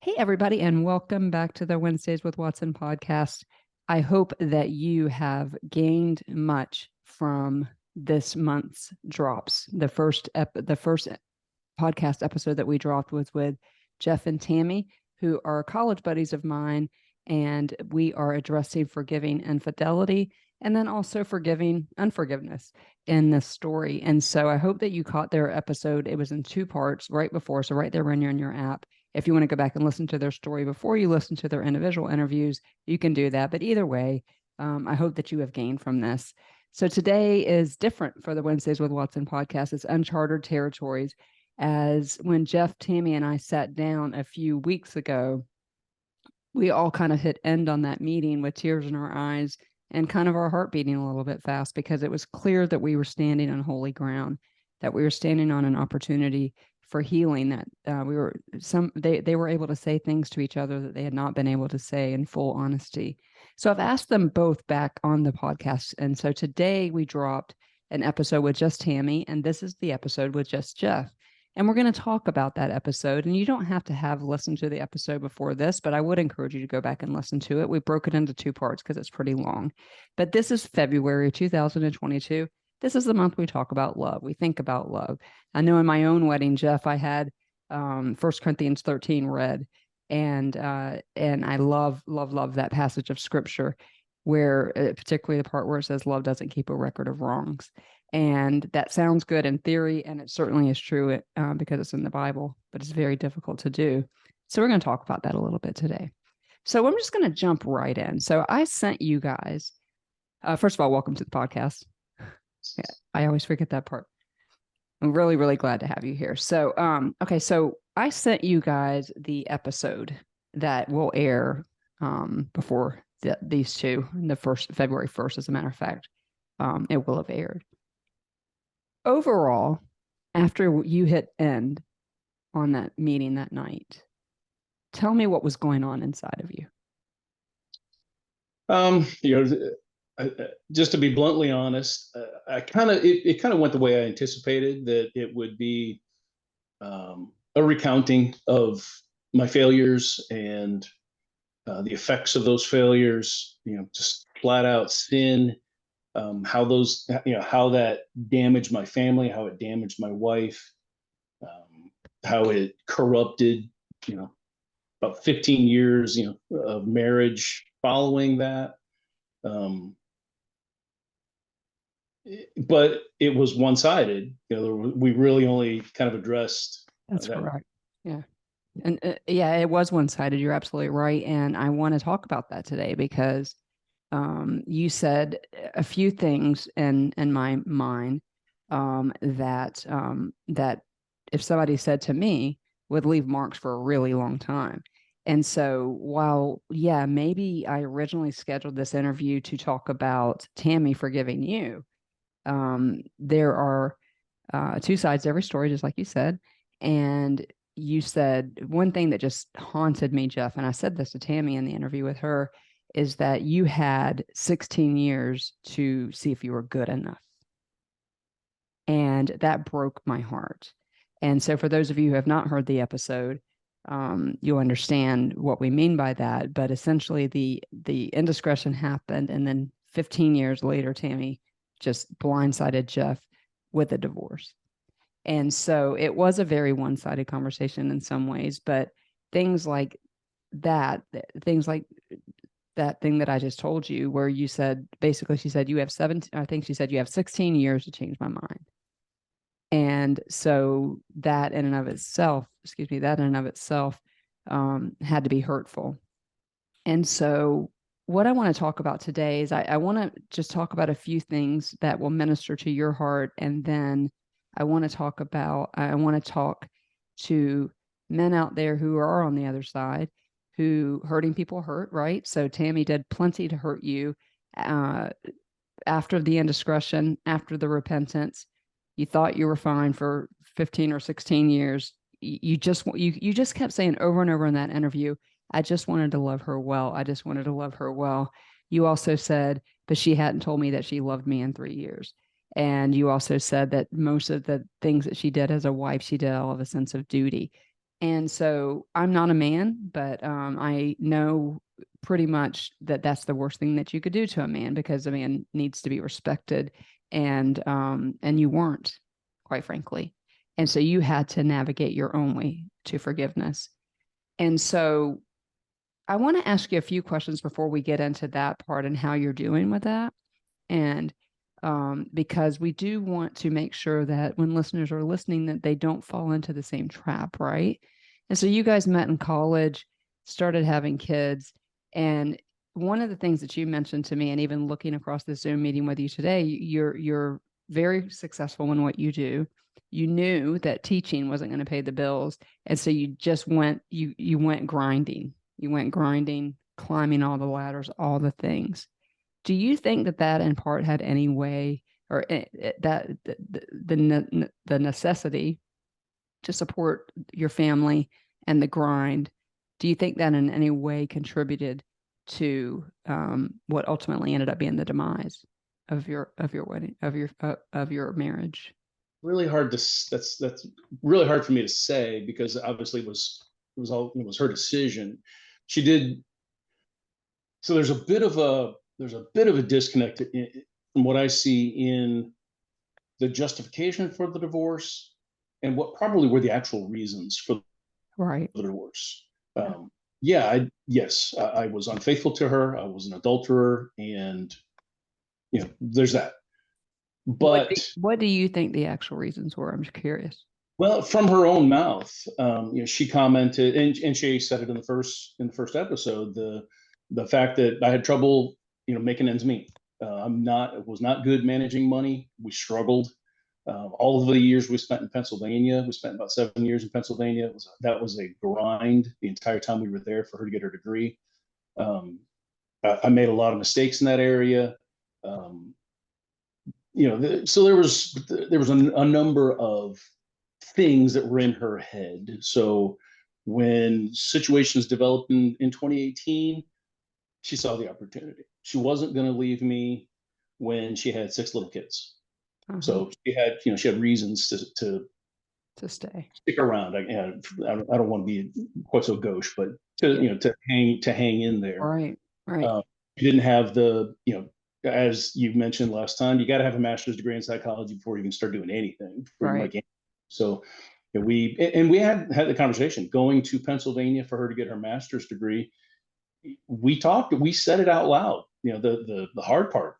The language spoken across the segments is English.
Hey, everybody, and welcome back to the Wednesdays with Watson podcast. I hope that you have gained much from this month's drops. The first podcast episode that we dropped was with Jeff and Tammy, who are college buddies of mine, and we are addressing forgiving infidelity and then also forgiving unforgiveness in this story. And so I hope that you caught their episode. It was in two parts right before, so right there when you're in your app. If you want to go back and listen to their story before you listen to their individual interviews, you can do that. But either way, I hope that you have gained from this. So today is different for the Wednesdays with Watson podcast. It's uncharted territories. As when Jeff, Tammy, and I sat down a few weeks ago, we all kind of hit end on that meeting with tears in our eyes and kind of our heart beating a little bit fast, because it was clear that we were standing on holy ground, that we were standing on an opportunity for healing, that they were able to say things to each other that they had not been able to say in full honesty. So I've asked them both back on the podcast. And so today we dropped an episode with just Tammy, and this is the episode with just Jeff. And we're going to talk about that episode. And you don't have to have listened to the episode before this, but I would encourage you to go back and listen to it. We broke it into two parts because it's pretty long. But this is February 2022. This is the month we talk about love. We think about love. I know in my own wedding, Jeff, I had 1 Corinthians 13 read, and I love that passage of scripture where particularly the part where it says love doesn't keep a record of wrongs. And that sounds good in theory, and it certainly is true because it's in the Bible, but it's very difficult to do. So we're going to talk about that a little bit today. So I'm just going to jump right in. So I sent you guys, first of all, welcome to the podcast. Yeah, I always forget that part. I'm really, really glad to have you here. So, okay, so I sent you guys the episode that will air before these two, February 1st, as a matter of fact. It will have aired. Overall, after you hit end on that meeting that night, tell me what was going on inside of you. Just to be bluntly honest, it kind of went the way I anticipated, that it would be a recounting of my failures and the effects of those failures. Just flat out sin. How that damaged my family, how it damaged my wife, how it corrupted, about 15 years, of marriage following that. But it was one-sided. We really only kind of addressed. That's correct. Yeah. And it was one-sided. You're absolutely right. And I want to talk about that today because you said a few things in my mind that if somebody said to me would leave marks for a really long time. And so while, maybe I originally scheduled this interview to talk about Tammy forgiving you, there are two sides to every story, just like you said. And you said one thing that just haunted me, Jeff, and I said this to Tammy in the interview with her, is that you had 16 years to see if you were good enough. And that broke my heart. And so for those of you who have not heard the episode, you'll understand what we mean by that. But essentially the indiscretion happened. And then 15 years later, Tammy just blindsided Jeff with a divorce. And so it was a very one-sided conversation in some ways, but things like that thing that I just told you, where you said, basically she said, you have 16 years to change my mind. And so that in and of itself had to be hurtful. And so what I want to talk about today is I want to just talk about a few things that will minister to your heart. And then I want to talk to men out there who are on the other side, who hurting people hurt, right? So Tammy did plenty to hurt you after the indiscretion, after the repentance. You thought you were fine for 15 or 16 years. You just kept saying over and over in that interview, I just wanted to love her well. I just wanted to love her well. You also said, but she hadn't told me that she loved me in 3 years. And you also said that most of the things that she did as a wife, she did out of a sense of duty. And so I'm not a man, but I know pretty much that that's the worst thing that you could do to a man, because a man needs to be respected, and you weren't, quite frankly. And so you had to navigate your own way to forgiveness. And so I want to ask you a few questions before we get into that part and how you're doing with that. And because we do want to make sure that when listeners are listening, that they don't fall into the same trap, right? And so you guys met in college, started having kids, and one of the things that you mentioned to me, and even looking across the Zoom meeting with you today, you're very successful in what you do. You knew that teaching wasn't going to pay the bills, and so you just went you went grinding. You went grinding, climbing all the ladders, all the things. Do you think that that in part had any way, or that the necessity to support your family and the grind, do you think that in any way contributed to what ultimately ended up being the demise of your wedding, of your marriage? Really hard to that's really hard for me to say, because obviously it was her decision. She did. So there's a bit of a disconnect from what I see in the justification for the divorce and what probably were the actual reasons for Right. the divorce. Yeah. Yeah, I was unfaithful to her. I was an adulterer, and there's that. But What do you think the actual reasons were? I'm just curious. well, from her own mouth, she commented, and she said it in the first episode, the fact that I had trouble, making ends meet. Was not good managing money. We struggled. All of the years we spent in Pennsylvania, we spent about 7 years in Pennsylvania. That was a grind the entire time we were there for her to get her degree. Um, I made a lot of mistakes in that area. Um, so there was a number of things that were in her head. So when situations developed in 2018, she saw the opportunity. She wasn't going to leave me when she had 6 little kids. Uh-huh. So she had reasons To stay. stick around. I don't want to be quite so gauche, but Yeah. to hang in there. Right. Right. Uh, you didn't have as you mentioned last time, you got to have a master's degree in psychology before you can start doing anything. Right. So we had the conversation going to Pennsylvania for her to get her master's degree. We said it out loud. The hard part.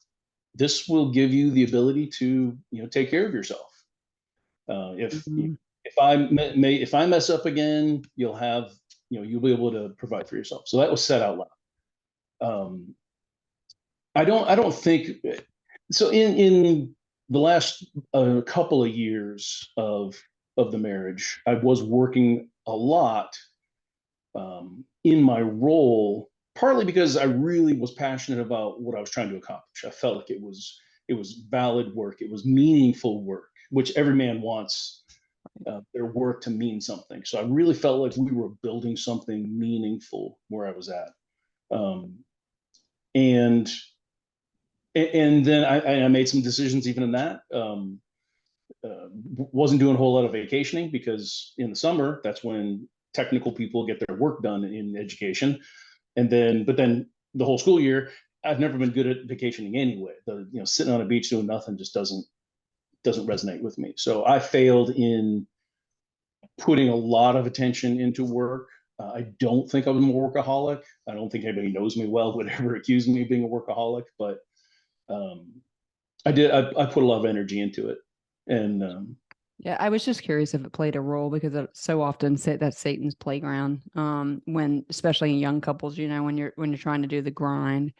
This will give you the ability to take care of yourself. Mhm. If I mess up again, you'll be able to provide for yourself. So that was said out loud. Um, I don't think so. In the last couple of years of the marriage, I was working a lot in my role, partly because I really was passionate about what I was trying to accomplish. I felt like it was valid work, it was meaningful work, which every man wants their work to mean something. So I really felt like we were building something meaningful where I was at. Um, and and then I made some decisions even in that. Wasn't doing a whole lot of vacationing, because in the summer that's when technical people get their work done in education, but then the whole school year I've never been good at vacationing anyway. Sitting on a beach doing nothing just doesn't resonate with me. So I failed in putting a lot of attention into work. I don't think I'm a workaholic. I don't think anybody knows me well would ever accuse me of being a workaholic, but um, I put a lot of energy into it, and Yeah, I was just curious if it played a role, because it so often say that's Satan's playground. When especially in young couples, when you're trying to do the grind.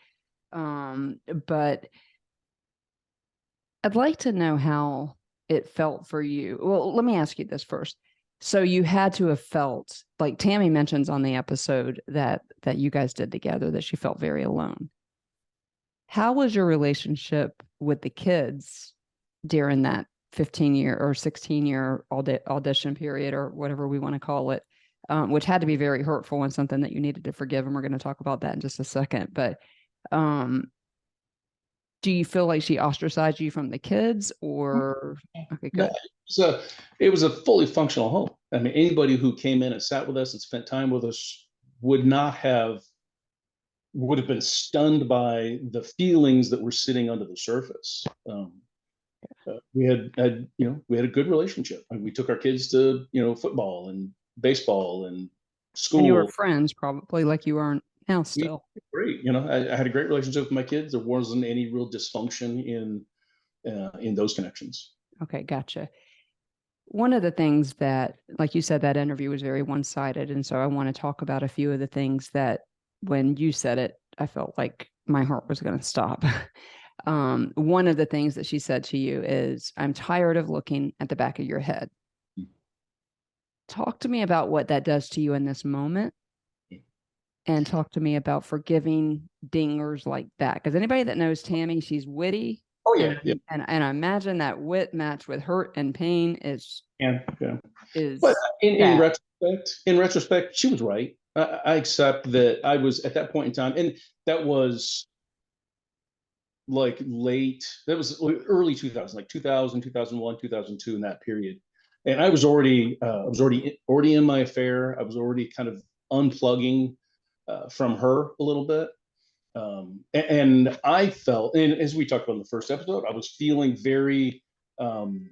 But I'd like to know how it felt for you. Well, let me ask you this first. So you had to have felt, like Tammy mentions on the episode that you guys did together, that she felt very alone. How was your relationship with the kids during that 15-year or 16-year audition period, or whatever we want to call it, which had to be very hurtful and something that you needed to forgive. And we're going to talk about that in just a second. But um, do you feel like she ostracized you from the kids, or okay, no, good. So it was a fully functional home. I mean, anybody who came in and sat with us and spent time with us would not have would have been stunned by the feelings that were sitting under the surface. We had a good relationship. I mean, we took our kids to football and baseball and And you were school. friends probably like you are now We still. great. I had a great relationship with my kids. There wasn't any real dysfunction in those connections. Okay, gotcha. One of the things that, like you said, that interview was very one sided. And so I want to talk about a few of the things that when you said it, I felt like my heart was going to stop. One of the things that she said to you is, I'm tired of looking at the back of your head. Talk to me about what that does to you in this moment, and talk to me about forgiving dingers like that. Because anybody that knows Tammy, she's witty. Oh yeah, And, yeah, and I imagine that wit matched with hurt and pain yeah, yeah. But is in that. retrospect, she was right. I accept that I was at that point in time, and that was like that was early 2000, like 2000, 2001, 2002, in that period. And I was already in my affair. I was already kind of unplugging from her a little bit. And I felt, and as we talked about in the first episode, I was feeling very um,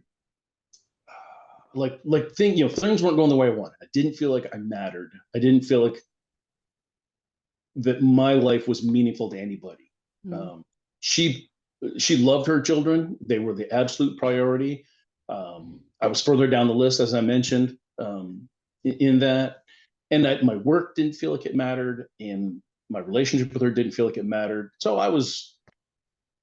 things weren't going the way I wanted. I didn't feel like I mattered. I didn't feel like that my life was meaningful to anybody. Mm. Um, she she loved her children; they were the absolute priority. I was further down the list, as I mentioned, in that, and that my work didn't feel like it mattered, and my relationship with her didn't feel like it mattered. So I was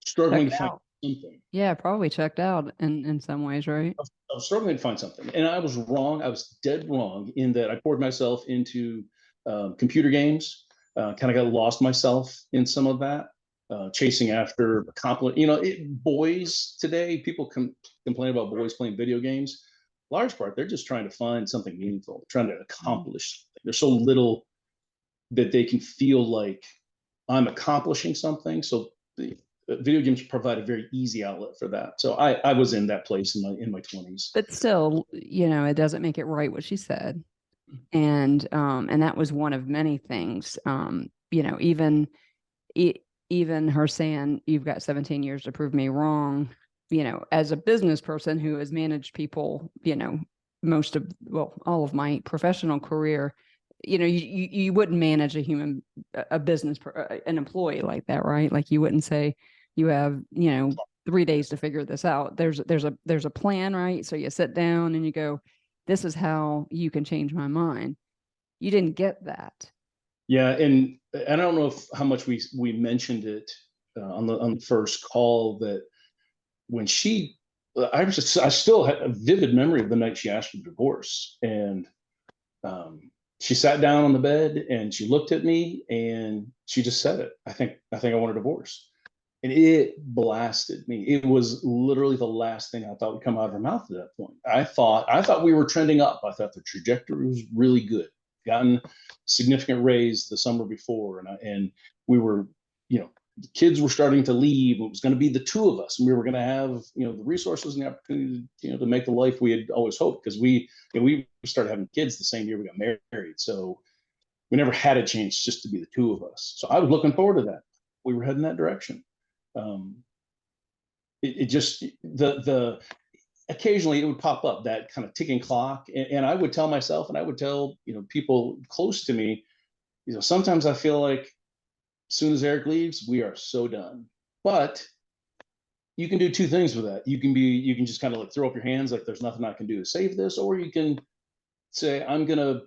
struggling Checked to find out. something. Yeah, probably checked out in some ways, right? I was struggling to find something, and I was wrong. I was dead wrong in that I poured myself into computer games. Kind of got lost myself in some of that, chasing after compliment. Boys today, people complain about boys playing video games. Large part, they're just trying to find something meaningful, trying to Mm. accomplish something. There's so little that they can feel like I'm accomplishing something. So the video games provide a very easy outlet for that. So I was in that place in my 20s. But still, it doesn't make it right what she said. And that was one of many things. E- Even her saying, "You've got 17 years to prove me wrong," as a business person who has managed people, most of, well, all of my professional career, you wouldn't manage a business, an employee like that, right? Like you wouldn't say you have, 3 days to figure this out. There's a plan, right? So you sit down and you go, this is how you can change my mind. You didn't get that. Yeah, and I don't know how much we mentioned it on the first call, that when I still had a vivid memory of the night she asked for divorce, and um, she sat down on the bed and she looked at me and she just said it. I think I want a divorce, and it blasted me. It was literally the last thing I thought would come out of her mouth at that point. I thought we were trending up. I thought the trajectory was really good. Gotten significant raise the summer before, and we were, the kids were starting to leave. It was going to be the two of us, and we were going to have, the resources and the opportunity, to make the life we had always hoped, because we started having kids the same year we got married. So we never had a chance just to be the two of us. So I was looking forward to that. We were heading that direction. Um, it just the occasionally it would pop up, that kind of ticking clock, and I would tell myself, and I would tell people close to me, sometimes I feel like as soon as Eric leaves, we are so done. But you can do two things with that. You can just kind of like throw up your hands, like there's nothing I can do to save this, or you can say, I'm gonna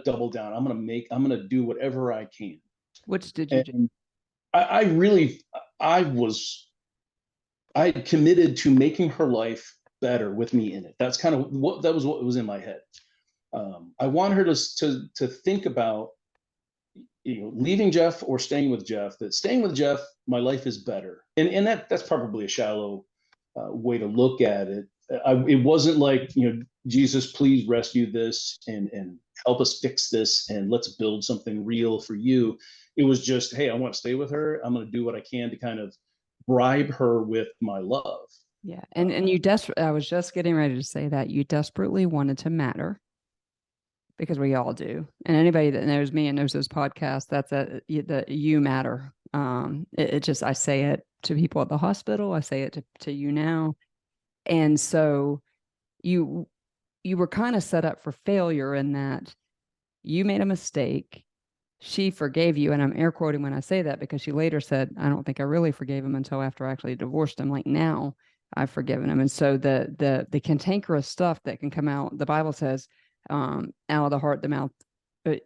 double down. I'm gonna do whatever I can. Which did you do? And I really I committed to making her life better with me in it. That's kind of what was in my head. I want her to think about, leaving Jeff or staying with Jeff. That staying with Jeff, my life is better, and that's probably a shallow way to look at it. It wasn't like, Jesus, please rescue this and help us fix this, and let's build something real for you. It was just, hey, I want to stay with her. I'm going to do what I can to kind of bribe her with my love. Yeah. And you I was just getting ready to say that you desperately wanted to matter, because we all do. And anybody that knows me and knows this podcast, that's that you matter. It just, I say it to people at the hospital. I say it to you now. And so you were kind of set up for failure in that you made a mistake. She forgave you. And I'm air quoting when I say that, because she later said, I don't think I really forgave him until after I actually divorced him. Like, now I've forgiven him. And so the cantankerous stuff that can come out, the Bible says, out of the heart, the mouth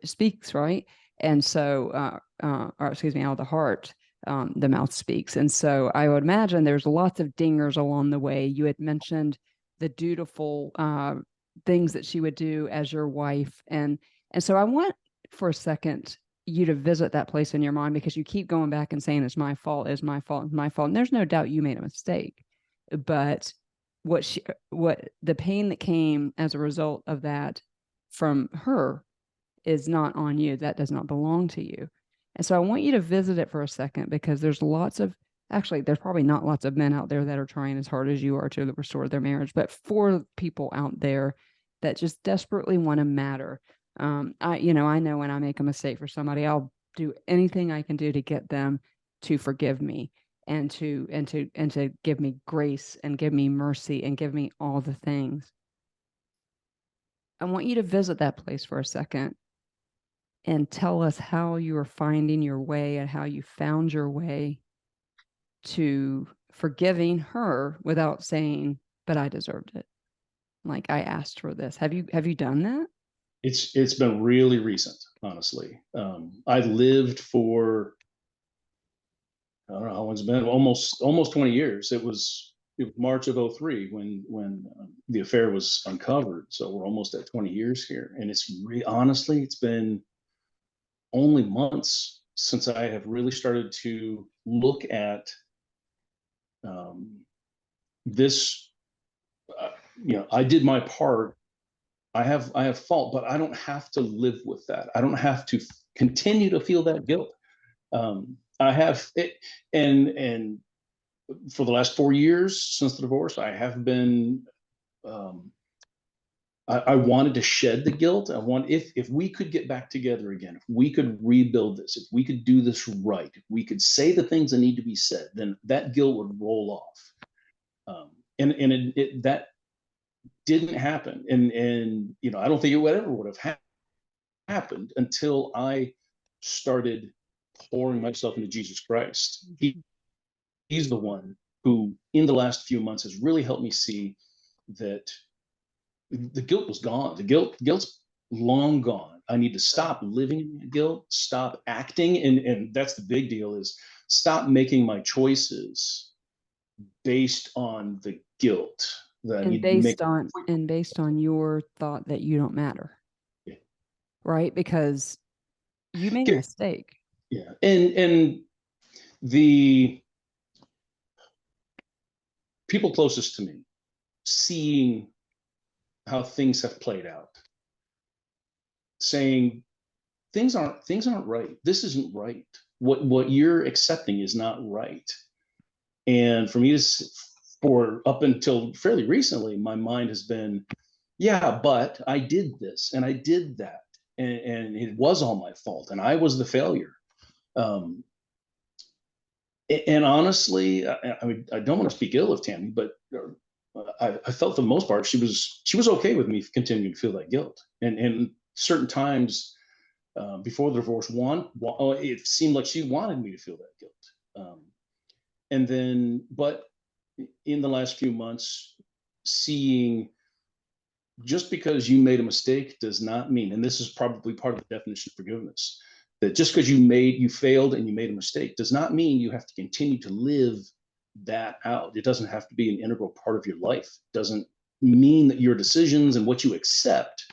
speaks, right? And so, or excuse me, out of the heart, the mouth speaks. And so I would imagine there's lots of dingers along the way. You had mentioned the dutiful things that she would do as your wife. And so I want for a second you to visit that place in your mind, because you keep going back and saying, it's my fault, it's my fault, it's my fault. And there's no doubt you made a mistake. But what the pain that came as a result of that from her is not on you. That does not belong to you. And so I want you to visit it for a second, because there's there's probably not lots of men out there that are trying as hard as you are to restore their marriage, but for people out there that just desperately want to matter. I know when I make a mistake for somebody, I'll do anything I can do to get them to forgive me, and to give me grace and give me mercy and give me all the things. I want you to visit that place for a second and tell us how you are finding your way and how you found your way to forgiving her without saying, but I deserved it. Like, I asked for this. Have you done that? It's been really recent, honestly. I lived for, I don't know how long it's been, almost 20 years. It was March of 03 when the affair was uncovered. So we're almost at 20 years here. And honestly, it's been only months since I have really started to look at this. I did my part. I have fault, but I don't have to live with that. I don't have to continue to feel that guilt. I have it, and for the last 4 years since the divorce, I have been. I wanted to shed the guilt. I want, if we could get back together again, if we could rebuild this, if we could do this right, if we could say the things that need to be said, then that guilt would roll off. And that didn't happen. And I don't think it would have happened until I started pouring myself into Jesus Christ. He's the one who, in the last few months, has really helped me see that the guilt was gone. Guilt's long gone. I need to stop living in guilt, stop acting, and that's the big deal, is stop making my choices based on the guilt that I And need to make. based on your thought that you don't matter. Yeah. Right? Because you made a mistake. Yeah. And the people closest to me, seeing how things have played out, saying things aren't right. This isn't right. What you're accepting is not right. And for me, for up until fairly recently, my mind has been, yeah, but I did this and I did that, and it was all my fault, and I was the failure. Um, and honestly, I don't want to speak ill of Tammy, but I felt for the most part she was okay with me continuing to feel that guilt. And certain times before the divorce, it seemed like she wanted me to feel that guilt. And then, but in the last few months, seeing, just because you made a mistake does not mean, and this is probably part of the definition of forgiveness, that just because you failed and you made a mistake does not mean you have to continue to live that out. It doesn't have to be an integral part of your life. It doesn't mean that your decisions and what you accept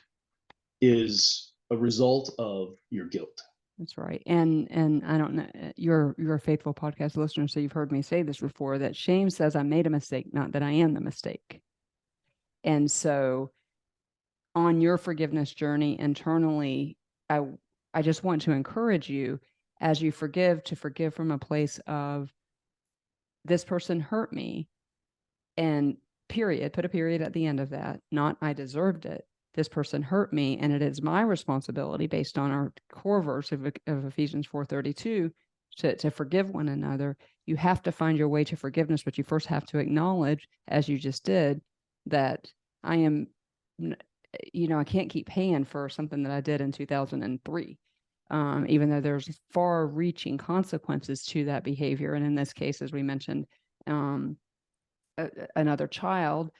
is a result of your guilt. That's right. And I don't know, you're a faithful podcast listener, so you've heard me say this before, that shame says I made a mistake, not that I am the mistake. And so on your forgiveness journey internally, I just want to encourage you, as you forgive, to forgive from a place of, this person hurt me, And period, put a period at the end of that. Not I deserved it. This person hurt me, and it is my responsibility, based on our core verse of Ephesians 4:32, to forgive one another. You have to find your way to forgiveness, but you first have to acknowledge, as you just did, that I am, I can't keep paying for something that I did in 2003. Even though there's far-reaching consequences to that behavior, and in this case, as we mentioned, another child,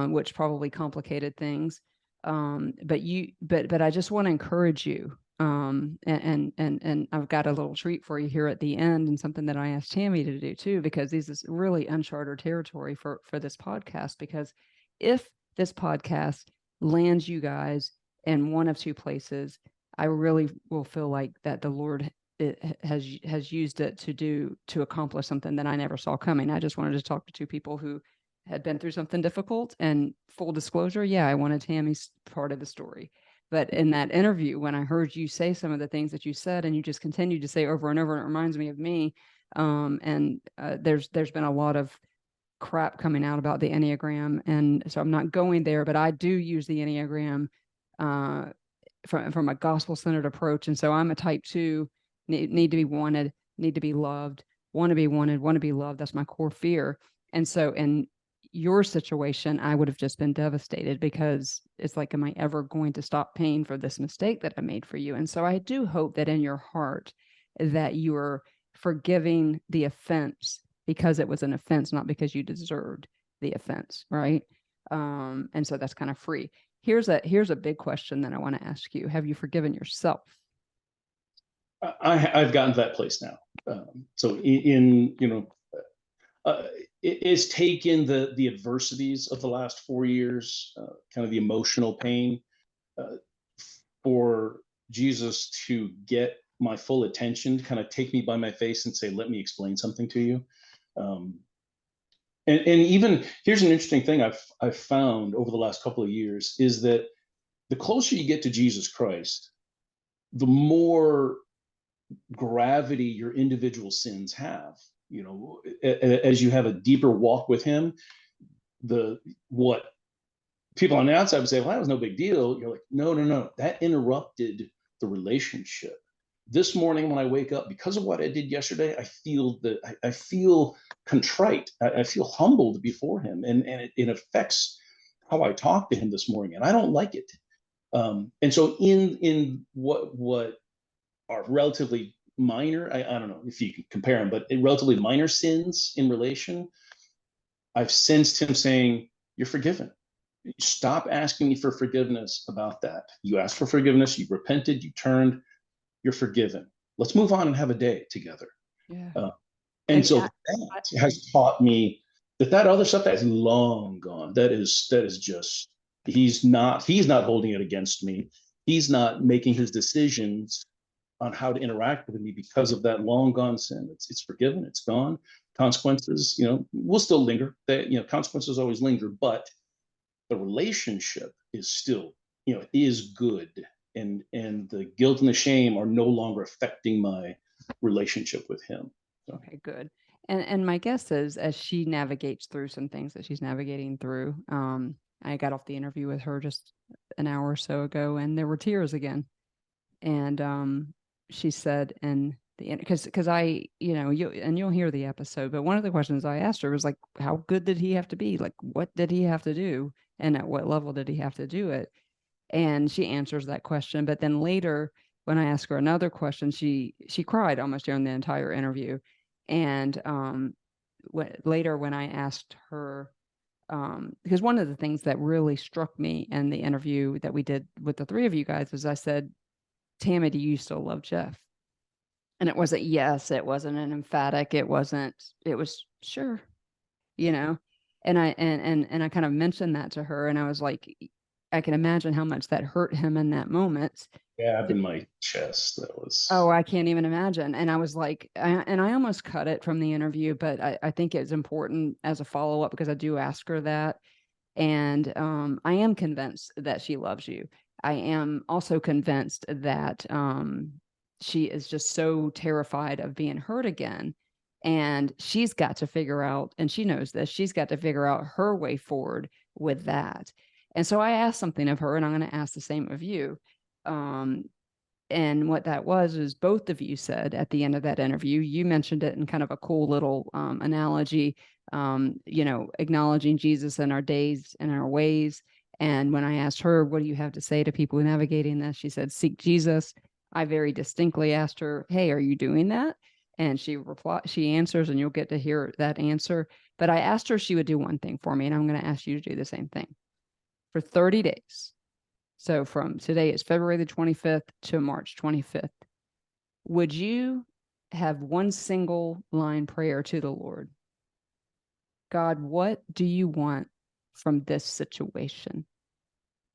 which probably complicated things. But I just want to encourage you. And I've got a little treat for you here at the end, and something that I asked Tammy to do too, because this is really uncharted territory for this podcast. Because if this podcast lands you guys in one of two places, I really will feel like that the Lord has used it to accomplish something that I never saw coming. I just wanted to talk to two people who had been through something difficult, and full disclosure, yeah, I wanted Tammy's part of the story. But in that interview, when I heard you say some of the things that you said, and you just continued to say over and over, and it reminds me of me. There's been a lot of crap coming out about the Enneagram, and so I'm not going there, but I do use the Enneagram from a gospel-centered approach. And so I'm a type 2, need to be wanted, need to be loved, want to be wanted, want to be loved. That's my core fear. And so in your situation, I would have just been devastated, because it's like, am I ever going to stop paying for this mistake that I made for you? And so I do hope that in your heart that you're forgiving the offense because it was an offense, not because you deserved the offense, right? And so that's kind of free. Here's a big question that I want to ask you. Have you forgiven yourself? I've gotten to that place now. So it's taken the adversities of the last 4 years, kind of the emotional pain, for Jesus to get my full attention, to kind of take me by my face and say, "Let me explain something to you." And even here's an interesting thing I've found over the last couple of years is that the closer you get to Jesus Christ, the more gravity your individual sins have. As you have a deeper walk with him, what people on the outside would say, well, that was no big deal. You're like, no, that interrupted the relationship. This morning when I wake up, because of what I did yesterday, I feel contrite. I feel humbled before him, and it affects how I talk to him this morning, and I don't like it. And so in what are relatively minor, I don't know if you can compare them, but in relatively minor sins in relation, I've sensed him saying, "You're forgiven. Stop asking me for forgiveness about that. You asked for forgiveness, you repented, you turned, you're forgiven. Let's move on and have a day together." Yeah. And so that has taught me that other stuff that is long gone. That is just, he's not holding it against me. He's not making his decisions on how to interact with me because of that long gone sin. It's forgiven. It's gone. Consequences, will still linger. Consequences always linger, but the relationship is still, is good, and the guilt and the shame are no longer affecting my relationship with him. So. Okay, good. And my guess is, as she navigates through some things that she's navigating through, I got off the interview with her just an hour or so ago, and there were tears again. And she said, and because I, you'll hear the episode, but one of the questions I asked her was like, how good did he have to be? Like, what did he have to do? And at what level did he have to do it? And she answers that question. But then later, when I asked her another question, she cried almost during the entire interview. And later, when I asked her, because one of the things that really struck me in the interview that we did with the three of you guys is I said, "Tammy, do you still love Jeff?" And it wasn't yes, it wasn't an emphatic, it was sure, And I kind of mentioned that to her, and I was like, I can imagine how much that hurt him in that moment. Yeah, in my chest. That was. Oh, I can't even imagine. And I was like, and I almost cut it from the interview, but I think it's important as a follow up, because I do ask her that. And I am convinced that she loves you. I am also convinced that she is just so terrified of being hurt again, And she's got to figure out, and she knows this, she's got to figure out her way forward with that. And so I asked something of her, and I'm going to ask the same of you. And what that was is both of you said at the end of that interview, you mentioned it in kind of a cool little analogy, acknowledging Jesus in our days and our ways. And when I asked her, what do you have to say to people navigating this? She said, seek Jesus. I very distinctly asked her, hey, are you doing that? And she answers, and you'll get to hear that answer. But I asked her if she would do one thing for me, and I'm going to ask you to do the same thing. For 30 days, so from today is February the 25th to March 25th, would you have one single line prayer to the Lord? God, what do you want from this situation?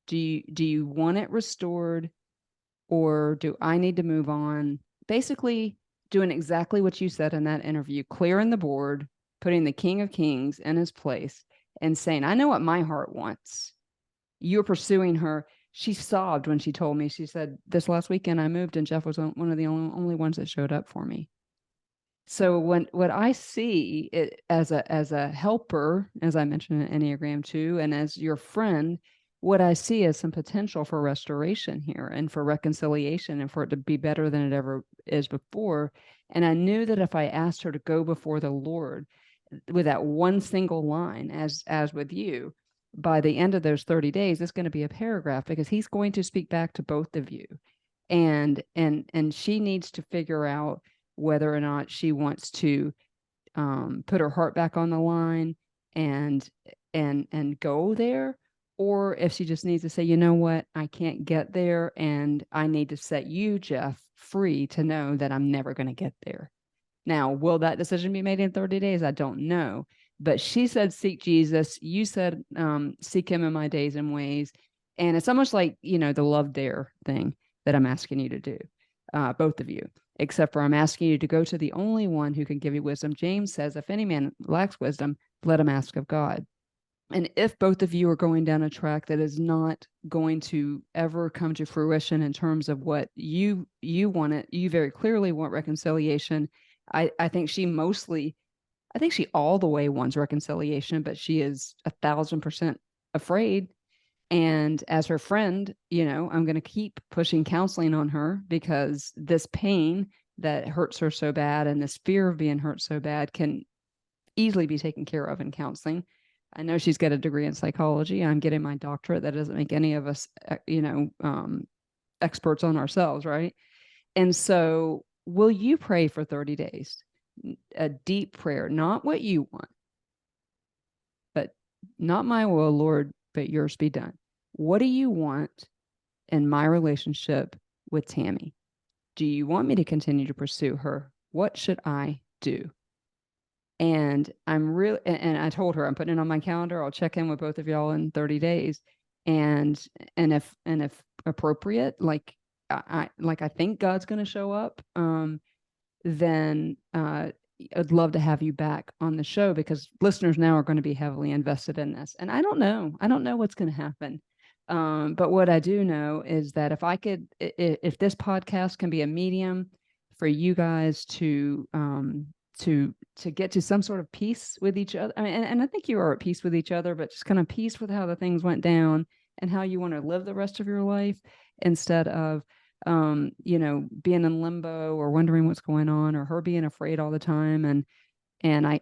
Do you want it restored, or do I need to move on? Basically, doing exactly what you said in that interview, clearing the board, putting the King of Kings in his place, and saying, I know what my heart wants. You're pursuing her. She sobbed when she told me. She said, this last weekend I moved, and Jeff was one of the only ones that showed up for me. So what I see it as a helper, as I mentioned in Enneagram 2, and as your friend, what I see is some potential for restoration here and for reconciliation and for it to be better than it ever is before. And I knew that if I asked her to go before the Lord with that one single line, as with you, by the end of those 30 days, it's going to be a paragraph, because he's going to speak back to both of you. And she needs to figure out whether or not she wants to put her heart back on the line and go there, or if she just needs to say, you know what, I can't get there, and I need to set you, Jeff, free to know that I'm never going to get there. Now, will that decision be made in 30 days? I don't know. But she said, seek Jesus. You said, seek him in my days and ways. And it's almost like, the love dare thing that I'm asking you to do, both of you, except for I'm asking you to go to the only one who can give you wisdom. James says, if any man lacks wisdom, let him ask of God. And if both of you are going down a track that is not going to ever come to fruition in terms of what you want it, you very clearly want reconciliation. I think she all the way wants reconciliation, but she is 1,000% afraid. And as her friend, I'm going to keep pushing counseling on her, because this pain that hurts her so bad and this fear of being hurt so bad can easily be taken care of in counseling. I know she's got a degree in psychology. I'm getting my doctorate. That doesn't make any of us, experts on ourselves, right? And so, will you pray for 30 days? A deep prayer, not what you want, but not my will, Lord, but yours be done. What do you want in my relationship with Tammy? Do you want me to continue to pursue her? What should I do? And and I told her I'm putting it on my calendar. I'll check in with both of y'all in 30 days. And if appropriate, like I think God's going to show up, then I'd love to have you back on the show, because listeners now are going to be heavily invested in this. And I don't know what's going to happen. But what I do know is that if this podcast can be a medium for you guys to get to some sort of peace with each other. I mean, and I think you are at peace with each other, but just kind of peace with how the things went down and how you want to live the rest of your life, instead of being in limbo or wondering what's going on, or her being afraid all the time. And I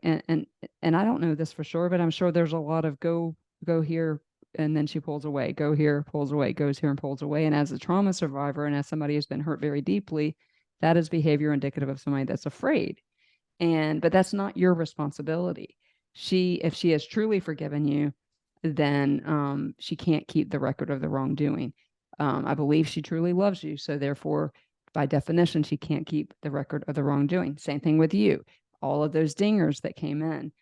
don't know this for sure, but I'm sure there's a lot of go here, and then she pulls away, go here, pulls away, goes here and pulls away. And as a trauma survivor, and as somebody who's been hurt very deeply, that is behavior indicative of somebody that's afraid. But that's not your responsibility. If she has truly forgiven you, then she can't keep the record of the wrongdoing. I believe she truly loves you. So therefore, by definition, she can't keep the record of the wrongdoing. Same thing with you. All of those dingers that came in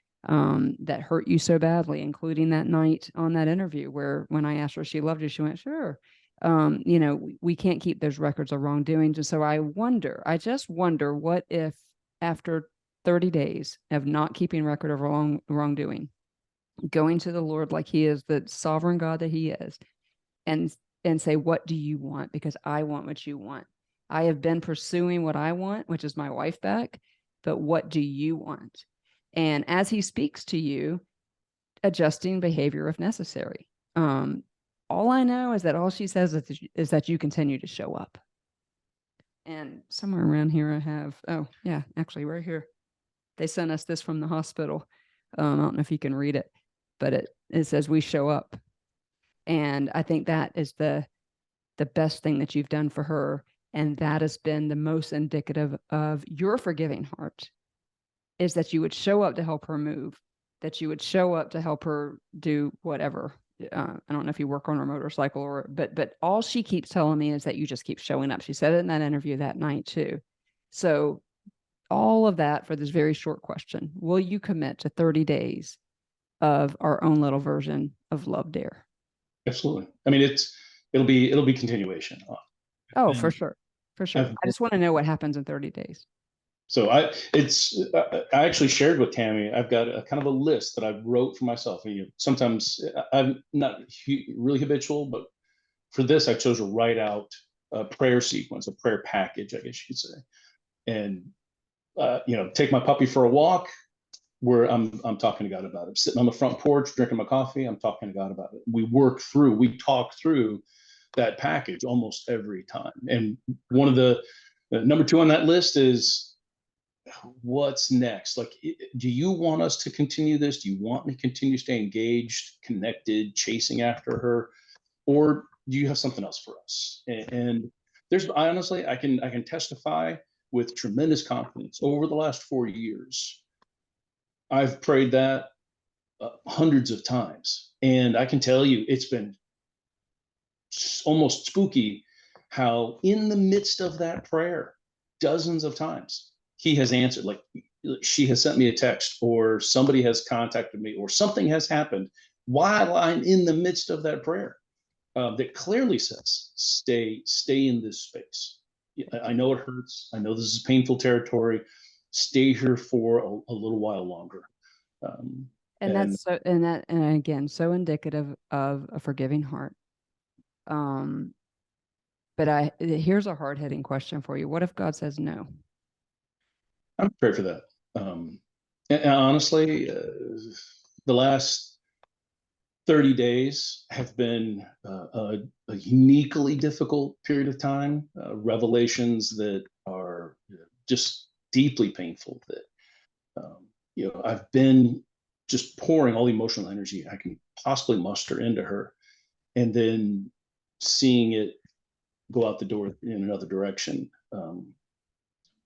that hurt you so badly, including that night on that interview where when I asked her if she loved you, she went, sure. We can't keep those records of wrongdoing. And so I just wonder, what if after 30 days of not keeping record of wrongdoing, going to the Lord like he is the sovereign God that he is, and say, what do you want? Because I want what you want. I have been pursuing what I want, which is my wife back. but what do you want? And as he speaks to you, adjusting behavior if necessary. All I know is that all she says is that you continue to show up. And somewhere around here I have, oh yeah, actually right here. They sent us this from the hospital. I don't know if you can read it, but it says we show up. And I think that is the best thing that you've done for her. And that has been the most indicative of your forgiving heart, is that you would show up to help her move, that you would show up to help her do whatever. I don't know if you work on her motorcycle but all she keeps telling me is that you just keep showing up. She said it in that interview that night too. So all of that for this very short question: will you commit to 30 days of our own little version of Love Dare? Absolutely. I mean, it'll be continuation. Oh, for sure. For sure. I've I just want to know what happens in 30 days. So I actually shared with Tammy. I've got a kind of a list that I wrote for myself. And sometimes I'm not really habitual, but for this, I chose to write out a prayer sequence, a prayer package, I guess you could say. And take my puppy for a walk, where I'm talking to God about it. Sitting on the front porch, drinking my coffee, I'm talking to God about it. We talk through that package almost every time. And one of the number 2 on that list is, what's next? Like, do you want us to continue this? Do you want me to continue to stay engaged, connected, chasing after her, or do you have something else for us? And I honestly, I can testify with tremendous confidence. Over the last 4 years, I've prayed that hundreds of times, and I can tell you, it's been almost spooky how in the midst of that prayer, dozens of times, he has answered. Like, she has sent me a text, or somebody has contacted me, or something has happened while I'm in the midst of that prayer, that clearly says, stay in this space. I know it hurts. I know this is painful territory. Stay here for a little while longer. And And that's so, and again, so indicative of a forgiving heart. But here's a hard hitting question for you. What if God says no? I'm prepared for that. And honestly, the last 30 days have been a uniquely difficult period of time. Revelations that are just deeply painful. That I've been just pouring all the emotional energy I can possibly muster into her, and then seeing it go out the door in another direction.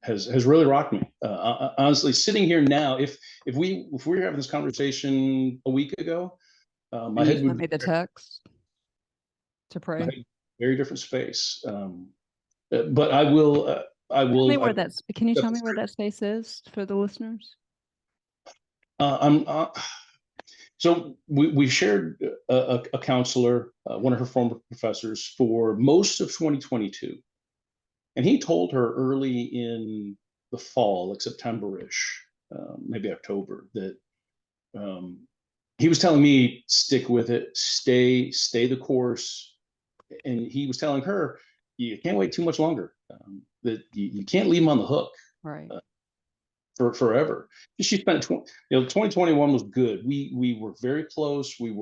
Has really rocked me. Honestly, sitting here now, if we were having this conversation a week ago, my And you head sent would me the text to my pray. head, very different space. But I will. I Tell me will. where that's. Can you tell me where that space is for the listeners? I'm. So we shared a counselor, one of her former professors, for most of 2022, and he told her early in the fall, like September-ish, maybe October, that um, he was telling me, stick with it, stay the course. And he was telling her, you can't wait too much longer. That you can't leave him on the hook Right. for forever. She spent 2021 was good. We were very close. We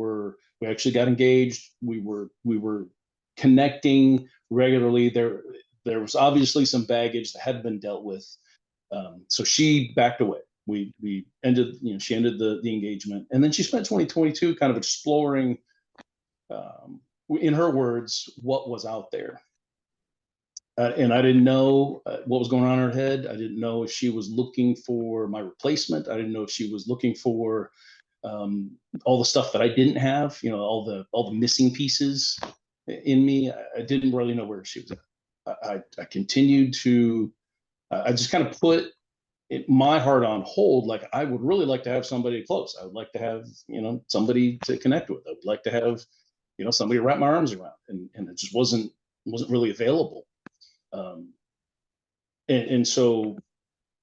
actually got engaged. We were connecting regularly. There was obviously some baggage that had been dealt with. So she backed away. We ended, she ended the engagement, and then she spent 2022 kind of exploring, in her words, what was out there. And I didn't know what was going on in her head. I didn't know if she was looking for my replacement. I didn't know if she was looking for um, all the stuff that I didn't have. All the missing pieces in me. I didn't really know where she was at. I continued to. I just kind of put my heart on hold. Like, I would really like to have somebody close. I would like to have somebody to connect with. I would like to have somebody to wrap my arms around, and it just wasn't really available. Um, and so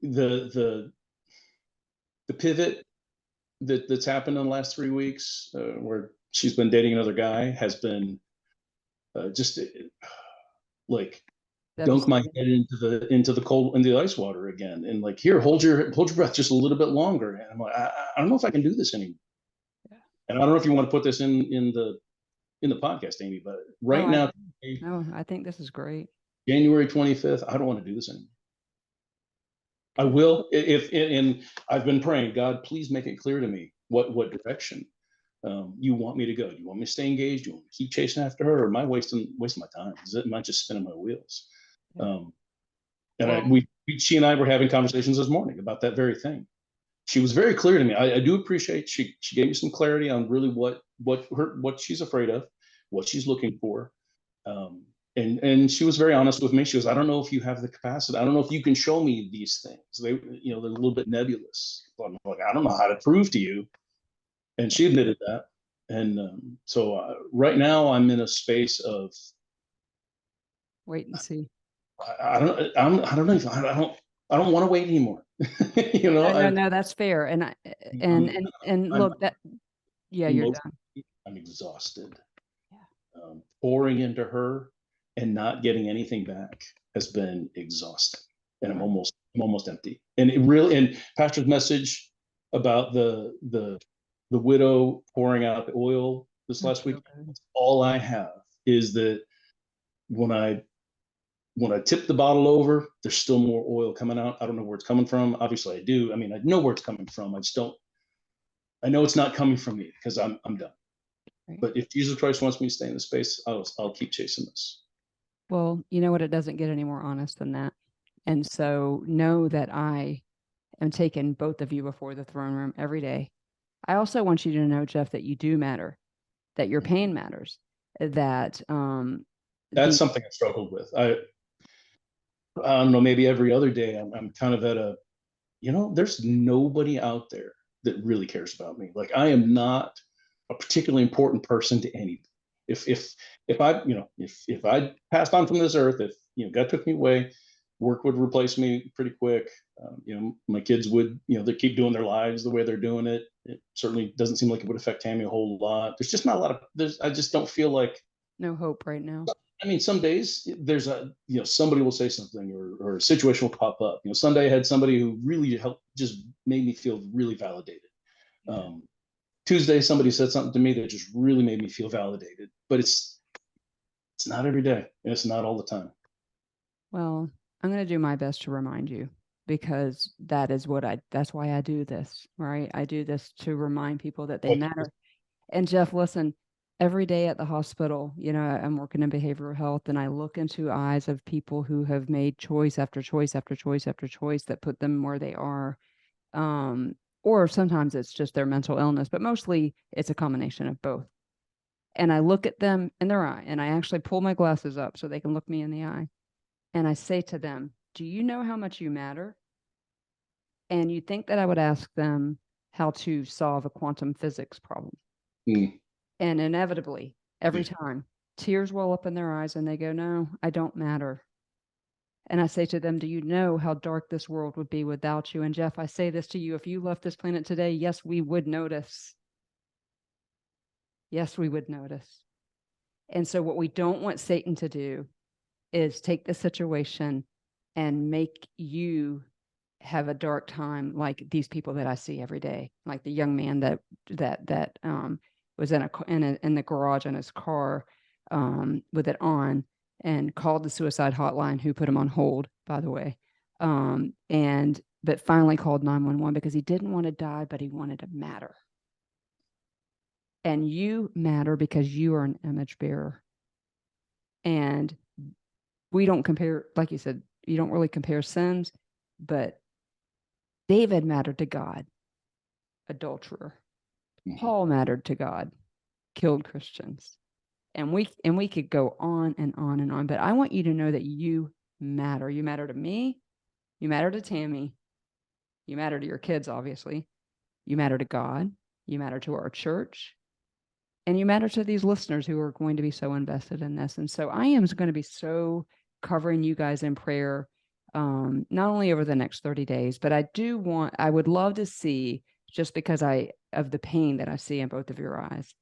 the pivot that's happened in the last 3 weeks, where she's been dating another guy, has been just like dunk my head into the ice water again, and like, here, hold your breath just a little bit longer. And I'm like, I don't know if I can do this anymore. Yeah. And I don't know if you want to put this in the podcast, Amy, but right now, no, I think this is great. January 25th, I don't want to do this anymore. I will if and I've been praying, God, please make it clear to me what direction you want me to go. Do you want me to stay engaged? Do you want me to keep chasing after her, or am I wasting my time? Am I just spinning my wheels? Yeah. And Well, she and I were having conversations this morning about that very thing. She was very clear to me. I do appreciate she gave me some clarity on really what she's afraid of, what she's looking for. And she was very honest with me. She goes, I don't know if you have the capacity. I don't know if you can show me these things. They're a little bit nebulous. But I'm like, I don't know how to prove to you. And she admitted that. And so right now I'm in a space of wait and see. I don't know if I don't want to wait anymore. No, that's fair. And I'm look, that you're done. I'm exhausted. Yeah. Pouring into her and not getting anything back has been exhausting, and I'm almost empty. And it really, and Pastor's message about the widow pouring out the oil this last week, all I have is that when I tip the bottle over, there's still more oil coming out. I don't know where it's coming from. Obviously, I do. I mean, I know where it's coming from. I just don't. I know it's not coming from me because I'm done. Right. But if Jesus Christ wants me to stay in the space, I'll keep chasing this. Well, you know what? It doesn't get any more honest than that. And so know that I am taking both of you before the throne room every day. I also want you to know, Jeff, that you do matter, that your pain matters, that that's something I struggled with. I don't know, maybe every other day I'm kind of at a, there's nobody out there that really cares about me. Like, I am not a particularly important person to anybody. If I passed on from this earth, if God took me away, work would replace me pretty quick. My kids would, they keep doing their lives the way they're doing it. It certainly doesn't seem like it would affect Tammy a whole lot. There's just not a lot of, I just don't feel like. No hope right now. I mean, some days there's somebody will say something or a situation will pop up. Sunday I had somebody who really helped, just made me feel really validated. Tuesday, somebody said something to me that just really made me feel validated, but it's not every day, and it's not all the time. Well, I'm going to do my best to remind you, because that's why I do this, right? I do this to remind people that they matter. And Jeff, listen, every day at the hospital, I'm working in behavioral health, and I look into eyes of people who have made choice after choice after choice after choice that put them where they are. Or sometimes it's just their mental illness, but mostly it's a combination of both. And I look at them in their eye, and I actually pull my glasses up so they can look me in the eye. And I say to them, do you know how much you matter? And you think that I would ask them how to solve a quantum physics problem. And inevitably, every time, tears well up in their eyes and they go, no, I don't matter. And I say to them, do you know how dark this world would be without you? And Jeff, I say this to you, if you left this planet today, yes, we would notice. Yes, we would notice. And so what we don't want Satan to do is take the situation and make you have a dark time, like these people that I see every day, like the young man that was in the garage in his car with it on, and called the suicide hotline, who put him on hold, by the way, but finally called 911 because he didn't want to die, but he wanted to matter. And you matter because you are an image bearer. And we don't compare, like you said, you don't really compare sins, but David mattered to God, adulterer. Paul mattered to God, killed Christians. And we could go on and on and on, but I want you to know that you matter. You matter to me. You matter to Tammy. You matter to your kids, obviously. You matter to God. You matter to our church. And you matter to these listeners who are going to be so invested in this. And so I am going to be so covering you guys in prayer, not only over the next 30 days, but I would love to see, just because of the pain that I see in both of your eyes,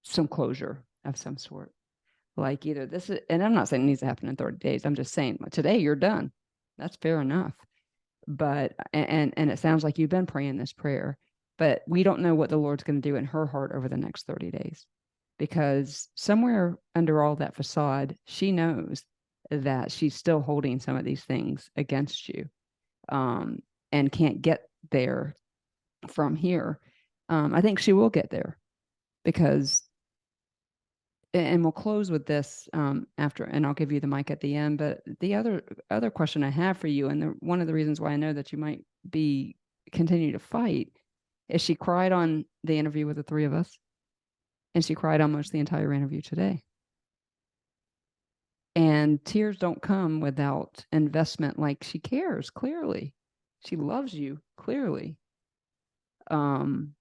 some closure of some sort. Like either this is, and I'm not saying it needs to happen in 30 days. I'm just saying today you're done. That's fair enough. But, and it sounds like you've been praying this prayer, but we don't know what the Lord's going to do in her heart over the next 30 days, because somewhere under all that facade, she knows that she's still holding some of these things against you, and can't get there from here. I think she will get there, because, and we'll close with this after, and I'll give you the mic at the end. But the other question I have for you, and one of the reasons why I know that you might be continue to fight, is she cried on the interview with the three of us, and she cried almost the entire interview today. And tears don't come without investment. Like, she cares, clearly. She loves you, clearly. And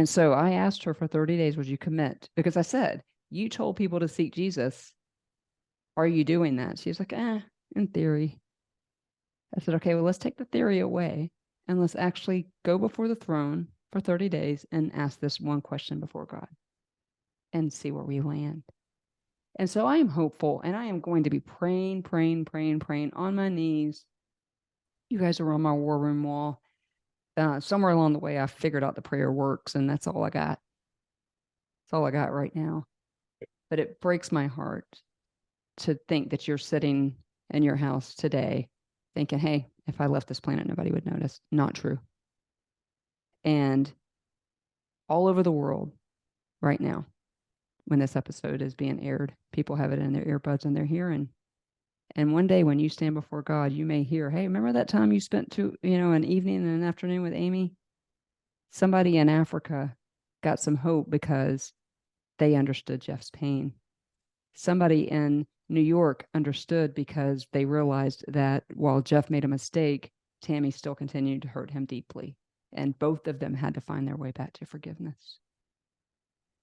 so I asked her for 30 days, would you commit? Because I said, you told people to seek Jesus. Are you doing that? She's like, in theory. I said, okay, well, let's take the theory away and let's actually go before the throne for 30 days and ask this one question before God and see where we land. And so I am hopeful, and I am going to be praying on my knees. You guys are on my war room wall. Somewhere along the way, I figured out the prayer works, and that's all I got. That's all I got right now. But it breaks my heart to think that you're sitting in your house today thinking, hey, if I left this planet, nobody would notice. Not true. And all over the world right now, when this episode is being aired, people have it in their earbuds and they're hearing. And one day when you stand before God, you may hear, hey, remember that time you spent an evening and an afternoon with Amy? Somebody in Africa got some hope because they understood Jeff's pain. Somebody in New York understood because they realized that while Jeff made a mistake, Tammy still continued to hurt him deeply. And both of them had to find their way back to forgiveness.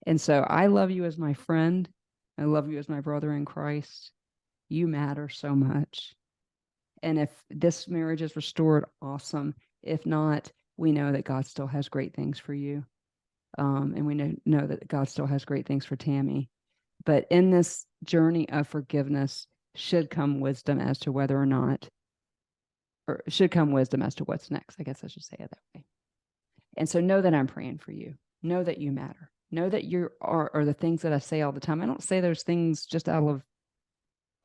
And so I love you as my friend. I love you as my brother in Christ. You matter so much. And if this marriage is restored, awesome. If not, we know that God still has great things for you. And we know that God still has great things for Tammy. But in this journey of forgiveness should come wisdom as to whether or not, or should come wisdom as to what's next. I guess I should say it that way. And so know that I'm praying for you. Know that you matter. Know that you are the things that I say all the time. I don't say those things just out of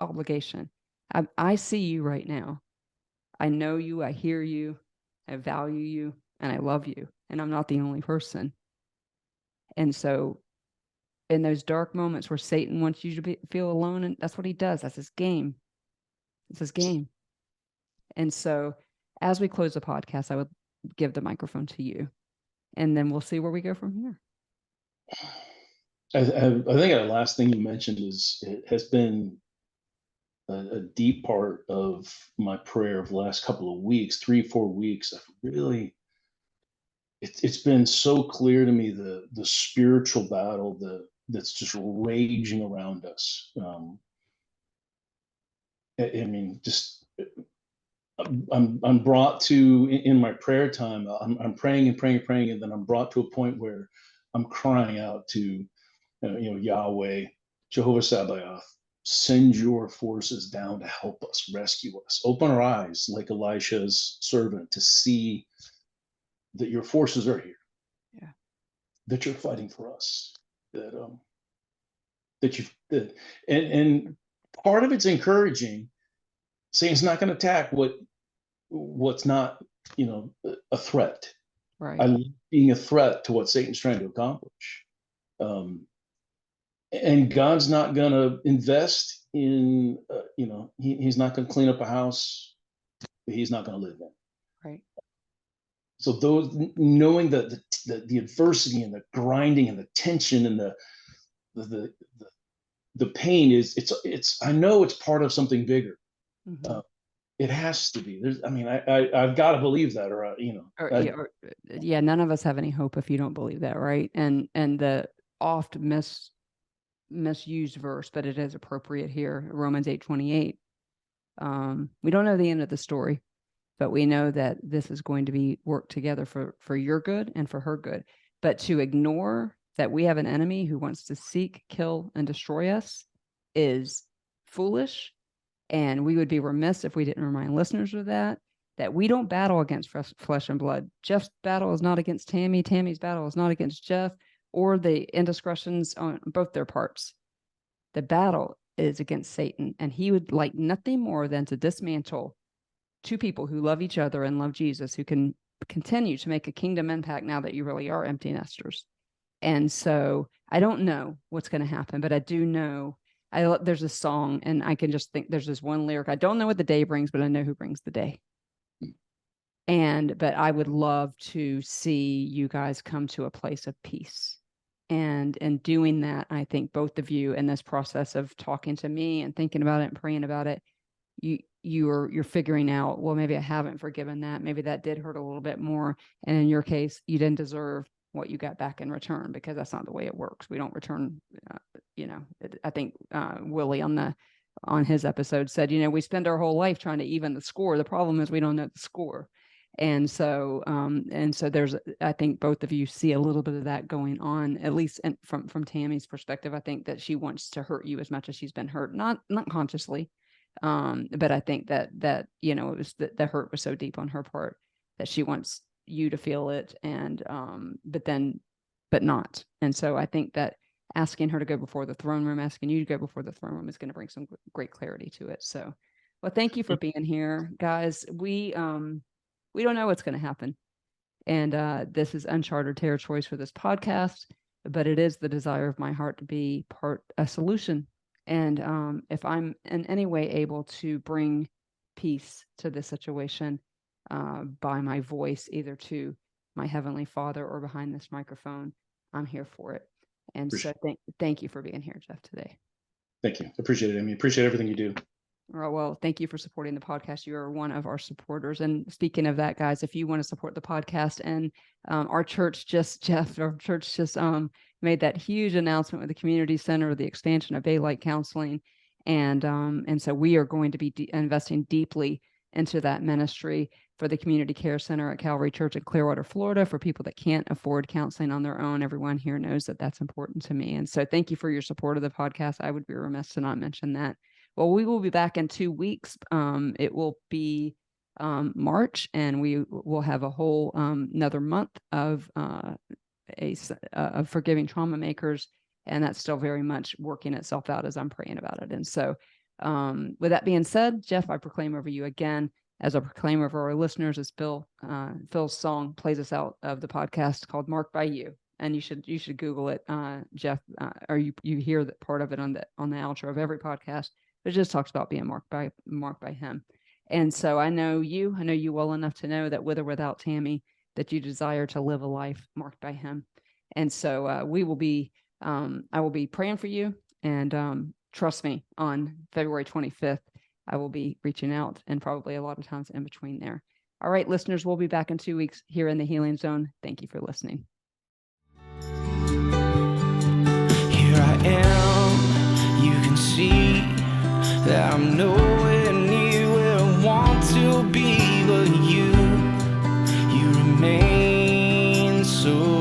obligation. I see you right now. I know you. I hear you. I value you. And I love you. And I'm not the only person. And so in those dark moments where Satan wants you to feel alone, and that's what he does. That's his game. It's his game. And so as we close the podcast, I would give the microphone to you, and then we'll see where we go from here. I think the last thing you mentioned has been a deep part of my prayer of the last couple of weeks, 3-4 weeks. I've really, it's been so clear to me the spiritual battle that's just raging around us. I mean, just I'm brought to, in my prayer time, I'm praying and praying, and then I'm brought to a point where I'm crying out to Yahweh, Jehovah Sabaoth, send your forces down to help us, rescue us. Open our eyes like Elisha's servant to see that your forces are here. Yeah. That you're fighting for us. And part of it's encouraging. Satan's not going to attack what's not, a threat. Right. I love being a threat to what Satan's trying to accomplish. And God's not going to invest in, he's not going to clean up a house that he's not going to live in. Right. So those, knowing the adversity and the grinding and the tension and the pain it's I know it's part of something bigger. Mm-hmm. It has to be. I've got to believe that, yeah, none of us have any hope if you don't believe that, right? And the oft misused verse, but it is appropriate here, Romans 8:28. We don't know the end of the story, but we know that this is going to be worked together for your good and for her good. But to ignore that we have an enemy who wants to seek, kill, and destroy us, is foolish. And we would be remiss if we didn't remind listeners of that we don't battle against flesh and blood. Jeff's battle is not against Tammy. Tammy's battle is not against Jeff or the indiscretions on both their parts. The battle is against Satan, and he would like nothing more than to dismantle two people who love each other and love Jesus, who can continue to make a kingdom impact now that you really are empty nesters. And so I don't know what's going to happen, but I do know there's a song, and I can just think there's this one lyric. I don't know what the day brings, but I know who brings the day. But I would love to see you guys come to a place of peace. And in doing that, I think both of you in this process of talking to me and thinking about it and praying about it, you're figuring out, well, maybe I haven't forgiven that. Maybe that did hurt a little bit more. And in your case, you didn't deserve what you got back in return, because that's not the way it works. We don't return, I think Willie on his episode said, we spend our whole life trying to even the score. The problem is we don't know the score. And so there's, I think both of you see a little bit of that going on, at least from Tammy's perspective. I think that she wants to hurt you as much as she's been hurt, not consciously. But I think that it was the hurt was so deep on her part that she wants you to feel it, and but not. And so I think that asking her to go before the throne room, asking you to go before the throne room, is going to bring some great clarity to it. So, well, thank you for being here, guys. We don't know what's going to happen, and this is uncharted territories for this podcast, but it is the desire of my heart to be a solution. And if I'm in any way able to bring peace to this situation by my voice, either to my Heavenly Father or behind this microphone, I'm here for it. And so thank you for being here, Jeff, today. Thank you. Appreciate it, Amy. Appreciate everything you do. Well, thank you for supporting the podcast. You are one of our supporters. And speaking of that, guys, if you want to support the podcast, and our church just made that huge announcement with the community center, the expansion of Baylight counseling. And so we are going to be investing deeply into that ministry for the community care center at Calvary Church in Clearwater, Florida, for people that can't afford counseling on their own. Everyone here knows that that's important to me. And so thank you for your support of the podcast. I would be remiss to not mention that. Well, we will be back in 2 weeks. It will be March, and we will have a whole another month of forgiving trauma makers, and that's still very much working itself out as I'm praying about it. And so, with that being said, Jeff, I proclaim over you again as a proclaimer for our listeners, as Phil's song plays us out of the podcast called "Marked by You." And you should Google it, Jeff, or you hear that part of it on the outro of every podcast. It just talks about being marked by him. And so I know you well enough to know that with or without Tammy, that you desire to live a life marked by him. And so I will be praying for you, and trust me, on February 25th, I will be reaching out, and probably a lot of times in between there. All right, listeners, we'll be back in 2 weeks here in the Healing Zone. Thank you for listening. Here I am, you can see that I'm nowhere near where I want to be, but you remain so